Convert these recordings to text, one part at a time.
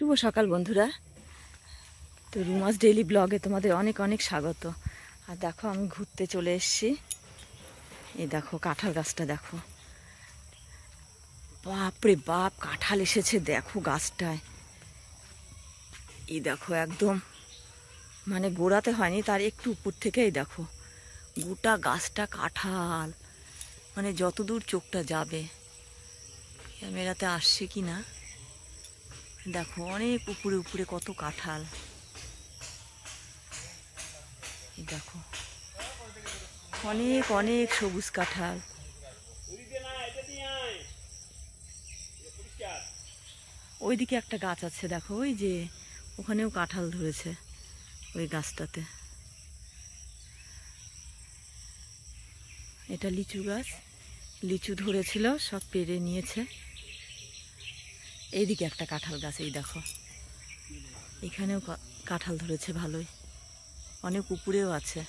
শুভ সকাল বন্ধুরা। তো রুমাস ডেইলি ব্লগে তোমাদের অনেক অনেক স্বাগত। আর দেখো আমি ঘুরতে চলে এসেছি। এই দেখো কাঁঠাল গাছটা দেখো, বাপরে বাপ কাঁঠাল এসেছে দেখো গাছটায়। এই দেখো একদম মানে গোড়াতে হয়নি, তার একটু উপর থেকেই দেখো গোটা গাছটা কাঁঠাল, মানে যতদূর চোখটা যাবে। ক্যামেরাতে আসছে কি না দেখো, অনেক উপরে উপরে কত কাঁঠাল। দেখো অনেক অনেক সবুজ কাঁঠাল। ওইদিকে একটা গাছ আছে দেখো, ওই যে ওখানেও কাঁঠাল ধরেছে ওই গাছটাতে। এটা লিচু গাছ, লিচু ধরেছিল সব পেড়ে নিয়েছে। এইদিকে একটা কাঁঠাল গাছ, এই দেখো এখানেও কাঁঠাল ধরেছে ভালোই, অনেক উপরেও আছে।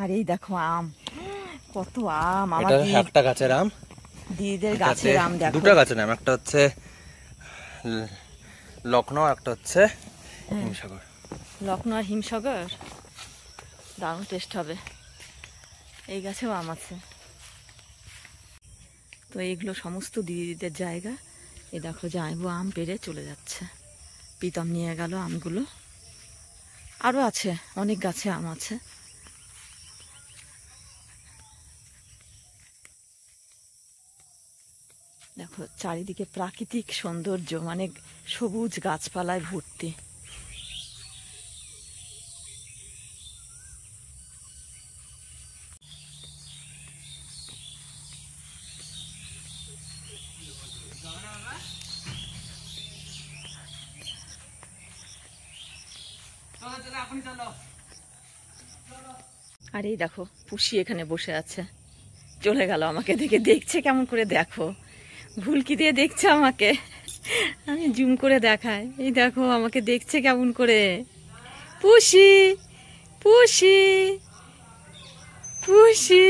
আর এই দেখো আম, কত আম। আমার একটা গাছের আম, দিদিদের গাছের আম দেখো। দুটো গাছের আম, একটা হচ্ছে লখনৌ, একটা হচ্ছে হিমসাগর। লখনৌ আর হিমসাগর দারুণ টেস্ট হবে। এই গাছেও আম আছে। তো এইগুলো সমস্ত দিদিদের জায়গা। এই দেখো যাইবো আম পেড়ে চলে যাচ্ছে, প্রীতম নিয়ে গেল আমগুলো। আরও আছে অনেক গাছে আম আছে। দেখো চারিদিকে প্রাকৃতিক সৌন্দর্য, মানে সবুজ গাছপালায় ভর্তি। আর এই দেখো পুষি এখানে বসে আছে, চলে গেল আমাকে দেখে, দেখছে কেমন করে দেখো, ভুলকি দিয়ে দেখছে আমাকে। আমি জুম করে দেখাই, এই দেখো আমাকে দেখছে কেমন করে। পুষি পুষি পুষি,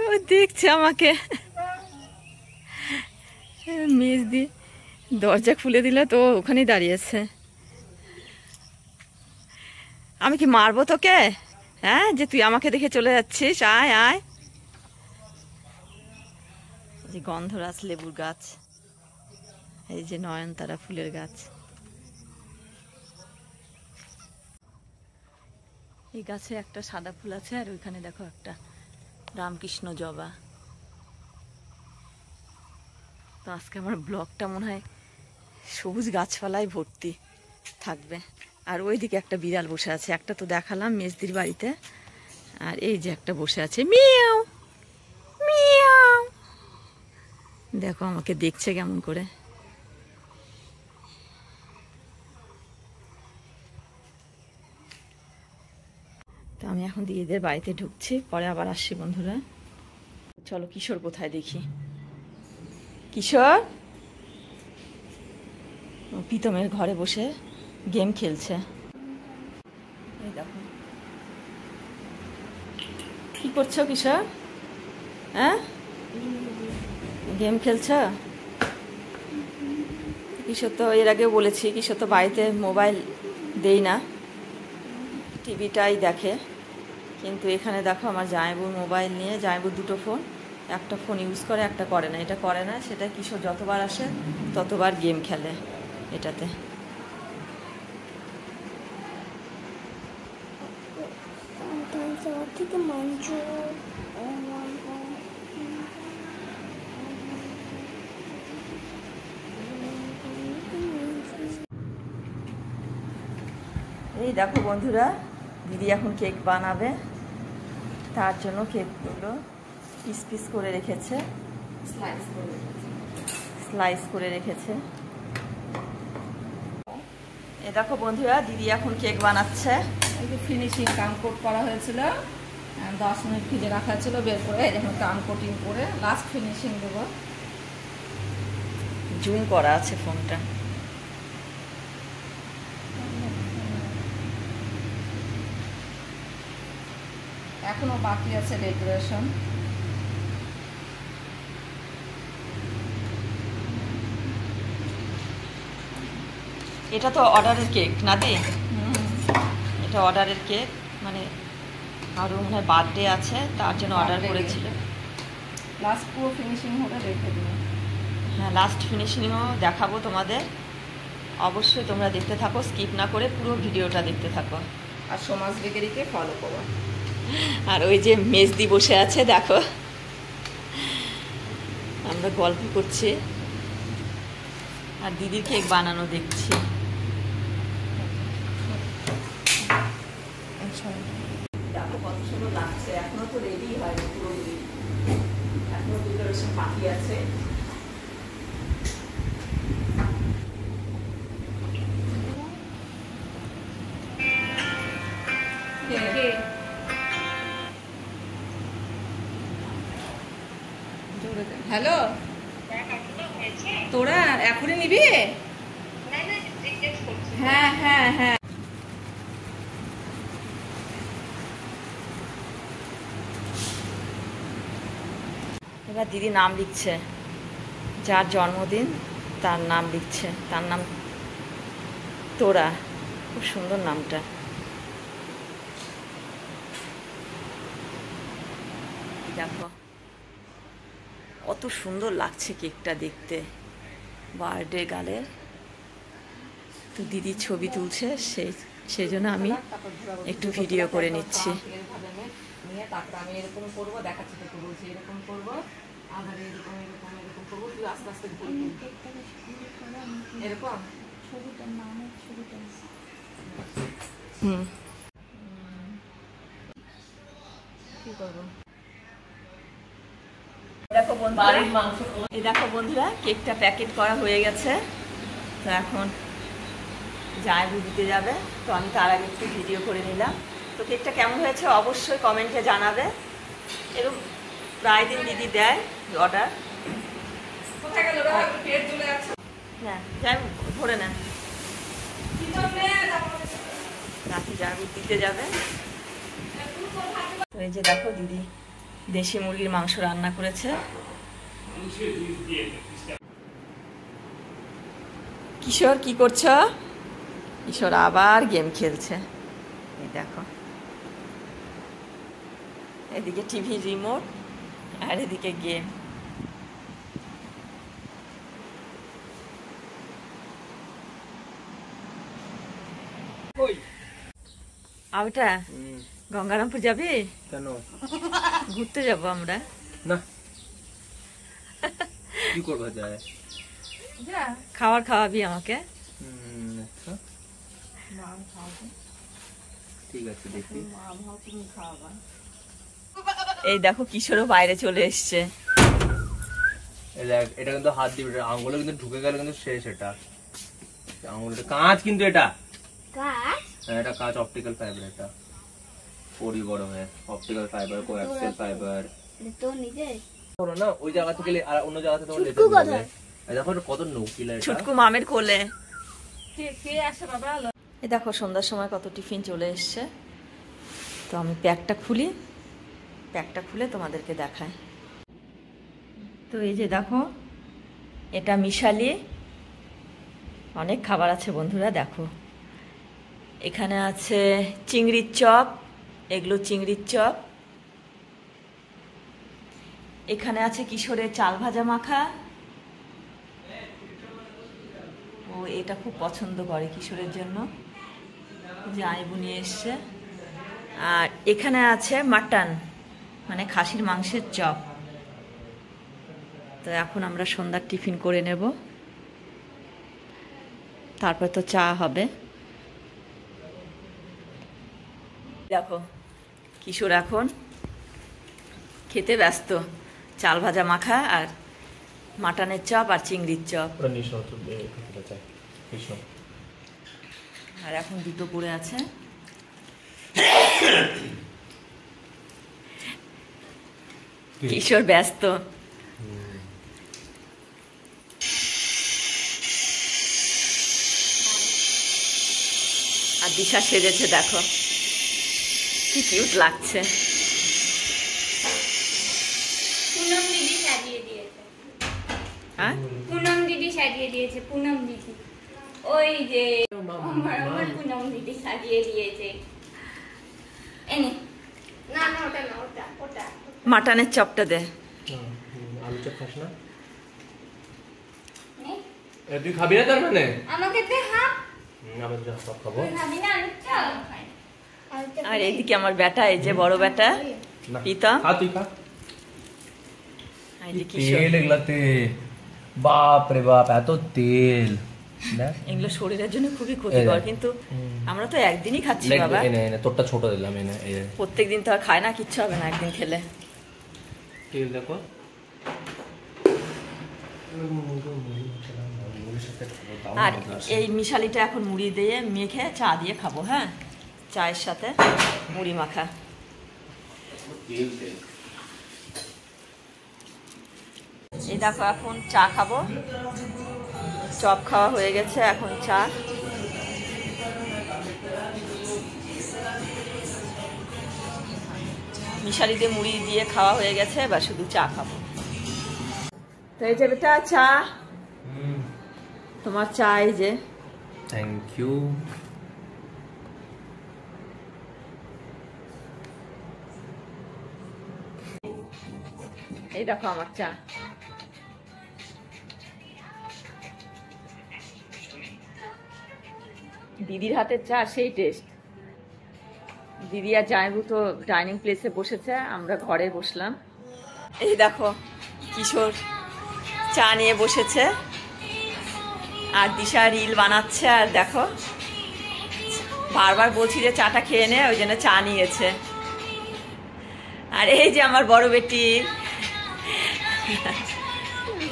ও দেখছে আমাকে। মেজ দিয়ে দরজা খুলে দিলে তো ওখানেই দাঁড়িয়েছে। আমি কি মারবো তোকে? হ্যাঁ, যে তুই আমাকে দেখে চলে যাচ্ছিস? আয় আয়। যে গন্ধরাজ লেবুর গাছ, এই যে নয়নতারা ফুলের গাছ। এই গাছে একটা সাদা ফুল আছে, আর ওইখানে দেখো একটা রামকৃষ্ণ জবা। তো আজকে আমার ব্লগটা মনে হয় সবুজ গাছপালায় ভর্তি থাকবে। আর ওইদিকে একটা বিড়াল বসে আছে, একটা তো দেখালাম মেজদির বাড়িতে। আর এই যে একটা বসে আছে, মিয়াও মিয়াও। দেখো আমাকে দেখছে কেমন করে। তো আমি এখন দিদিদের বাড়িতে ঢুকছি, পরে আবার আসছি বন্ধুরা। চলো কিশোর কোথায় দেখি। কিশোর প্রীতমের ঘরে বসে গেম খেলছে। এই দেখো কি করছো কিশোর? হ্যাঁ, গেম খেলছ? কিশোর তো এর আগেও বলেছি, কিশোর তো বাড়িতে মোবাইল দেই না, টিভিটাই দেখে। কিন্তু এখানে দেখো আমার জামাইবুর মোবাইল নিয়ে, জামাইবুর দুটো ফোন, একটা ফোন ইউজ করে একটা করে না। এটা করে না, সেটা কিশোর যতবার আসে ততবার গেম খেলে এটাতে। এই দেখো বন্ধুরা, দিদি এখন কেক বানাবে, তার জন্য কেকগুলো পিস পিস করে রেখেছে, স্লাইস করে রেখেছে। এই দেখো বন্ধুরা, দিদি এখন কেক বানাচ্ছে। এই যে ফিনিশিং কাম কোট করা হয়েছিল, 10 মিনিট ভিজে রাখা ছিল, বের করে এখন কাম কোটিং করে লাস্ট ফিনিশিং দেবো। জুম করা আছে ফোনটা। এখনো বাকি আছে ডেকোরেশন। এটা তো অর্ডারের কেক না দি? এটা অর্ডারের কেক, মানে আরও মনে হয় বার্থডে আছে তার জন্য অর্ডার করেছিল। লাস্ট পুরো ফিনিশিং হলে রেখে দিই। হ্যাঁ, লাস্ট ফিনিশিংও দেখাবো তোমাদের, অবশ্যই তোমরা দেখতে থাকো, স্কিপ না করে পুরো ভিডিওটা দেখতে থাকো। আর সমাজ বেকারিকে ফলো করো। আর ওই যে মেজদি বসে আছে দেখো, আমরা গল্প করছি আর দিদির কেক বানানো দেখছি। দেখো কত সুন্দর লাগছে, এখনো তো রেডি হয়নি পুরোপুরি, এখনো ডেকোরেশন বাকি আছে। হ্যালো, তোরা এখনই নিবি? হ্যাঁ হ্যাঁ হ্যাঁ। এবার দিদি নাম লিখছে, যার জন্মদিন তার নাম লিখছে, তার নাম তোরা, খুব সুন্দর নামটা। দেখো কত সুন্দর লাগছে কেকটা দেখতে, বার্থডে গালের। তো দিদি ছবি তুলছে, সেই জন্য আমি একটু ভিডিও করে নিচ্ছি। নিয়ে তারপর আমি এরকম করবো, দেখাচ্ছি তোকে, বলছি এরকম করবো, আবার এরকম এরকম এরকম করবো, তুই আস্তে আস্তে ঘুরবি এরকম। হুম, কি করবো? দেখো বন্ধুরা, এই দেখো বন্ধুরা, কেকটা প্যাকেট করা হয়ে গেছে। তো এখন জায়বু দিতে যাবে, তো আমি তার আগে একটু ভিডিও করে নিলাম। তো কেকটা কেমন হয়েছে অবশ্যই কমেন্টে জানাবে। এরকম প্রায় দিন দিদি দেয় অর্ডার। কোথায় গেল রে? পেট জ্বলে যাচ্ছে। হ্যাঁ, জায়বু ধরে নেন, রাতে জায়বু দিতে যাবে। তো এই যে দেখো দিদি দেশি মুরগির মাংস রান্না করেছে। কিশোর কি করছো? কিশোর আবার গেম খেলছে, এই দেখো, এদিকে টিভি রিমোট আর এদিকে গেম। আউটা গঙ্গারামপুর যাবি? কেন? ঘুরতে যাবো আমরা। না, কি করবা যায়? খাবার খাওয়াবি আমাকে? আচ্ছা ঠিক আছে, দেখি। এই দেখো কিশোরও বাইরে চলে এসছে। এটা কিন্তু হাত দিবে, আঙুলে কিন্তু ঢুকে গেলে কিন্তু শেষ। এটা আঙুলটা কাঁচ, কিন্তু এটা কাজ হ্যাঁ, এটা কাঁচ, অপটিক্যাল ফাইবার। এটা পরি বড় হয়, অপটিক্যাল ফাইবার, কোঅ্যাক্সিয়াল ফাইবার। তো নিজে বড় না, ওই জায়গা থেকে আর অন্য জায়গা থেকে ছুটকু কোথায়? দেখো কত নৌকিলা এটা। ছুটকু মামের কোলে। কে আসে বাবা? এই দেখো সন্ধ্যার সময় কত টিফিন চলে এসছে। তো আমি প্যাকটা খুলে তোমাদেরকে দেখাই। তো এই যে দেখো, এটা মিশালি, অনেক খাবার আছে বন্ধুরা। দেখো এখানে আছে চিংড়ির চপ, এগুলো চিংড়ির চপ। এখানে আছে কিশোরের চাল ভাজা মাখা, ও এটা খুব পছন্দ করে কিশোরের জন্য, যে আইবু নিয়ে এসছে। আর এখানে আছে মাটন, মানে খাসির মাংসের চপ। তো এখন আমরা সন্ধ্যার টিফিন করে নেব, তারপর তো চা হবে। দেখো কিশোর এখন খেতে ব্যস্ত, চাল ভাজা মাখা আর মাটনের চপ আর চিংড়ির চপ। আর এখন দুটো পড়ে আছে। কিশোর ব্যস্ত। আর দিশা সেজেছে, দেখো কি কিউট লাগছে। হ্যাঁ পুনম দিদি সাজিয়ে দিয়েছে, পুনম দিদি। ওই যে আমার পুনম দিদি সাজিয়ে দিয়েছে। এনে না না, ওটা না, ওটা ওটা মাটনের চপটা দে। আলু চপ খাস না? নে। তুই খাবি না তার মানে? আমাকে দে হাফ। আমি তো সব খাবো। তুই খাবি না আলু চপ? আর এইদিকে আমার বেটা, এই যে বড় বেটা না। প্রীতম। খা তুই খা। এই যে কিশোর। তেল এগুলাতে, বাপ রে বাপ, এত তেল। এগুলো শরীরের জন্য খুবই ক্ষতিকর, কিন্তু আমরা তো একদিনই খাচ্ছি বাবা। এনে এনে তোরটা ছোট দিলাম, এনে এই যে। প্রত্যেকদিন তো আর খায় না, কিচ্ছু হবে না একদিন খেলে। তেল দেখো। আর এই মিশালিটা এখন মুড়ি দিয়ে মেখে চা দিয়ে খাবো। হ্যাঁ, চায়ের সাথে মুড়ি মাখা। এই দেখো এখন চা খাবো, চপ খাওয়া হয়ে গেছে, এখন চা। মিশালি দিয়ে মুড়ি দিয়ে খাওয়া হয়ে গেছে, এবার শুধু চা খাবো। তো এই যে বেটা চা, তোমার চা। এই যে থ্যাংক ইউ। এই দেখো আমার চা। দিদির হাতের চা সেই টেস্ট। দিদি আর জামাইবু তো ডাইনিং প্লেসে বসেছে, আমরা ঘরে বসলাম। এই দেখো কিশোর চা নিয়ে বসেছে, আর দিশা রিল বানাচ্ছে। আর দেখো বারবার বলছি যে চাটা খেয়ে নে, ওই জন্য চা নিয়েছে। আর এই যে আমার বড় বেটি।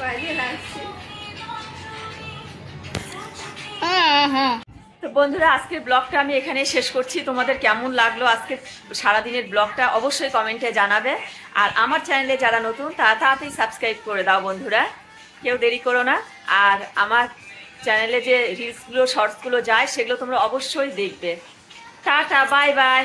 বাজে লাগছে। তো বন্ধুরা, আজকের ব্লগটা আমি এখানে শেষ করছি। তোমাদের কেমন লাগলো আজকের সারাদিনের ব্লগটা অবশ্যই কমেন্টে জানাবে। আর আমার চ্যানেলে যারা নতুন তারা তাড়াতাড়ি সাবস্ক্রাইব করে দাও বন্ধুরা, কেউ দেরি করো না। আর আমার চ্যানেলে যে রিলসগুলো শর্টসগুলো যায় সেগুলো তোমরা অবশ্যই দেখবে। Tata, bye bye.